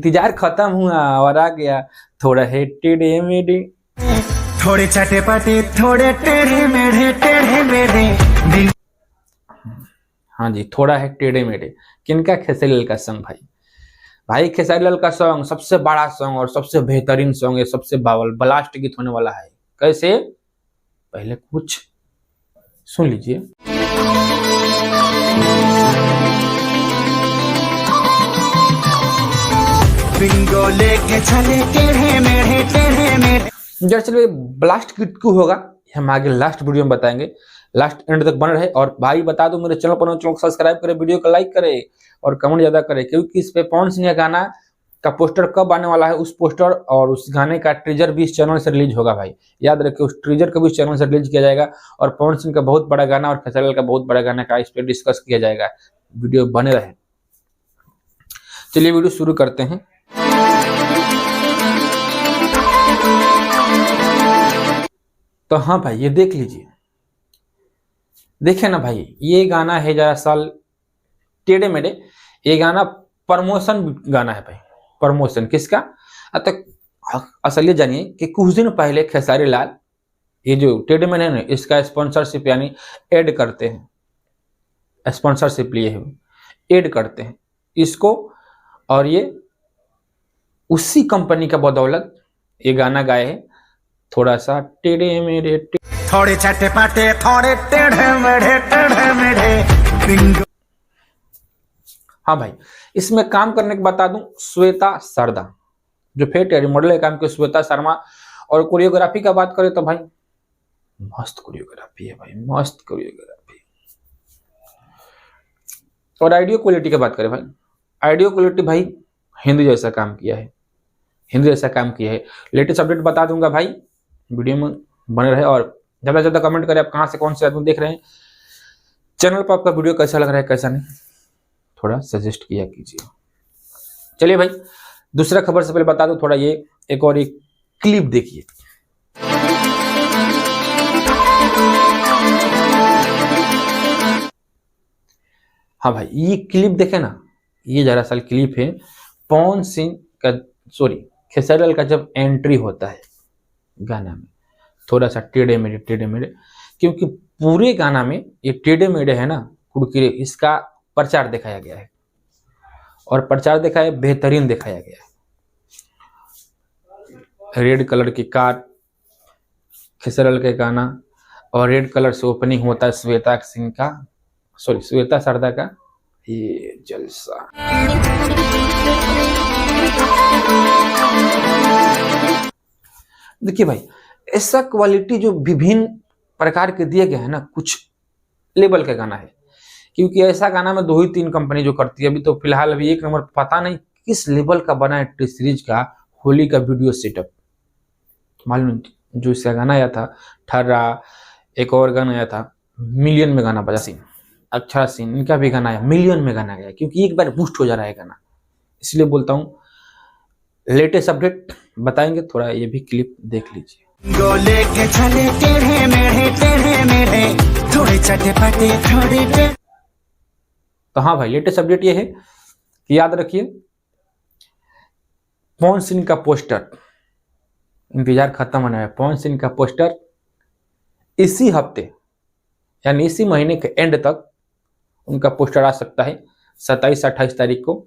इंतजार खत्म हुआ और आ गया थोड़ा है टेढ़े मेढ़े, थोड़े चटे पटे, थोड़े टेढ़े मेढ़े। हाँ जी, थोड़ा है टेढ़े मेढ़े। किनका? खेसारी लाल का सॉन्ग भाई। भाई खेसारी लाल का सॉन्ग सबसे बड़ा सॉन्ग और सबसे बेहतरीन सॉन्ग है, सबसे ब्लास्ट गीत होने वाला है। कैसे? पहले कुछ सुन लीजिए। बिंगो लेके चले टेढ़े मेढ़े। चलिए ब्लास्ट गीत क्यों होगा हम आगे लास्ट वीडियो में बताएंगे। लास्ट एंड तक बने रहे। और भाई बता दो, मेरे चैनल पर चैनल को सब्सक्राइब करें, वीडियो को लाइक करें और कमेंट ज्यादा करें, क्योंकि इस पे पवन सिंह का गाना का पोस्टर कब आने वाला है, उस पोस्टर और उस गाने का ट्रीजर भी इस चैनल से रिलीज होगा भाई। याद रखिए, उस ट्रीजर को भी इस चैनल से रिलीज किया जाएगा और पवन सिंह का बहुत बड़ा गाना और खेसारी लाल का बहुत बड़ा गाना का इस पे डिस्कस किया जाएगा। वीडियो बने रहे। चलिए वीडियो शुरू करते हैं। तो हाँ भाई, ये देख लीजिए, देखे ना भाई, ये गाना है जरा साल टेढ़े मेढ़े। ये गाना प्रमोशन गाना है भाई। प्रमोशन किसका? तो असल ये जानिए कि कुछ दिन पहले खेसारी लाल ये जो टेढ़े मेढ़े है इसका स्पॉन्सरशिप यानी ऐड करते हैं, स्पॉन्सरशिप लिए हुए ऐड करते हैं इसको, और ये उसी कंपनी का बदौलत ये गाना गाए हैं, थोड़ा सा टेढ़े मेढ़े, थोड़े चटे पटे, थोड़े टेढ़े मेढ़े। हाँ भाई, इसमें काम करने के बता दूं, श्वेता सरदा जो फेट मॉडल है काम की, श्वेता शर्मा। और कोरियोग्राफी का बात करें तो भाई मस्त कोरियोग्राफी है भाई, मस्त कोरियोग्राफी। और ऑडियो क्वालिटी की बात करें भाई, ऑडियो क्वालिटी भाई हिंदी जैसा काम किया है, हिंदी जैसा काम किया है। लेटेस्ट अपडेट बता दूंगा भाई, वीडियो में बने रहे और ज्यादा से ज्यादा कमेंट करें आप कहां से कौन से आदमी देख रहे हैं, चैनल पर आपका वीडियो कैसा लग रहा है कैसा नहीं, थोड़ा सजेस्ट किया कीजिए। चलिए भाई, दूसरा खबर से पहले बता दूं, थोड़ा ये एक और एक क्लिप देखिए। हाँ भाई, ये क्लिप देखे ना, ये जरा सा क्लिप है पवन सिंह का, सॉरी खेसारी लाल का जब एंट्री होता है गाना में, थोड़ा सा टेढ़े मेढ़े, क्योंकि पूरे गाना में ये टेढ़े मेढ़े है ना, कुड़किरे, इसका प्रचार दिखाया गया है और प्रचार दिखाया बेहतरीन दिखाया गया है। रेड कलर की कार, खेसारी लाल का गाना, और रेड कलर से ओपनिंग होता है श्वेता सिंह का, सॉरी श्वेता सरदा का ये जलसा। देखिए भाई, ऐसा क्वालिटी जो विभिन्न प्रकार के दिए गए हैं ना, कुछ लेवल का गाना है, क्योंकि ऐसा गाना में 2 ही 3 कंपनी जो करती है। अभी तो फिलहाल अभी 1 नंबर, पता नहीं किस लेवल का बना है टी सीरीज का होली का वीडियो सेटअप, मालूम। जो इसका गाना आया था ठर्रा, एक और गाना आया था मिलियन में गाना बजा, सीन अच्छा सीन, इनका भी गाना आया मिलियन में गाना गया, क्योंकि एक बार बूस्ट हो जा रहा है गाना। इसलिए बोलता हूँ लेटेस्ट अपडेट बताएंगे, थोड़ा ये भी क्लिप देख लीजिए। गोले के चले टेढ़े मेढ़े, थोड़े चटे पटे, थोड़े। तो हाँ भाई, लेटेस्ट अपडेट ये है कि याद रखिए, पवन सिंह का पोस्टर, इंतजार खत्म होना है, पवन सिंह का पोस्टर इसी हफ्ते यानी इसी महीने के एंड तक उनका पोस्टर आ सकता है। 27-28 तारीख को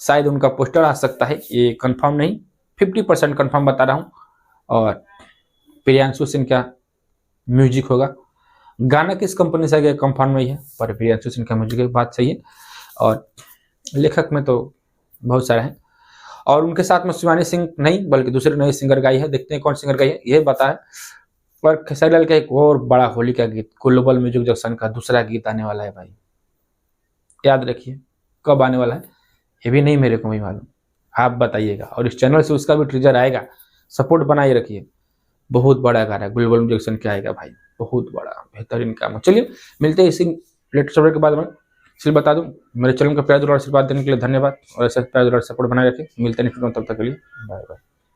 शायद उनका पोस्टर आ सकता है, ये कंफर्म नहीं, 50% कंफर्म बता रहा हूँ। और प्रियांशु सिंह का म्यूजिक होगा। गाना किस कंपनी से आएगा कंफर्म नहीं है, पर प्रियांशु सिंह का म्यूजिक की बात सही है। और लेखक में तो बहुत सारे हैं, और उनके साथ में शिवानी सिंह नहीं बल्कि दूसरे नए सिंगर गाई है, देखते हैं कौन सिंगर गाई है ये बता है। पर खेसारी लाल का एक और बड़ा होली का गीत ग्लोबल म्यूजिक जंक्शन का दूसरा गीत आने वाला है भाई, याद रखिए कब आने वाला है ये भी नहीं मेरे को भी मालूम, आप बताइएगा। और इस चैनल से उसका भी ट्रीजर आएगा, सपोर्ट बनाए रखिए। बहुत बड़ा गाना है, ग्लोबल म्यूजिक जंक्शन क्या आएगा भाई, बहुत बड़ा बेहतरीन काम है। चलिए मिलते हैं इसी लेटेस्ट अपडेट के बाद में। इसलिए बता दूं, मेरे चैनल का प्यार और आशीर्वाद देने के लिए धन्यवाद, और ऐसा प्यार और सपोर्ट बनाए रखें। मिलते हैं, तब तक के लिए बाय बाय।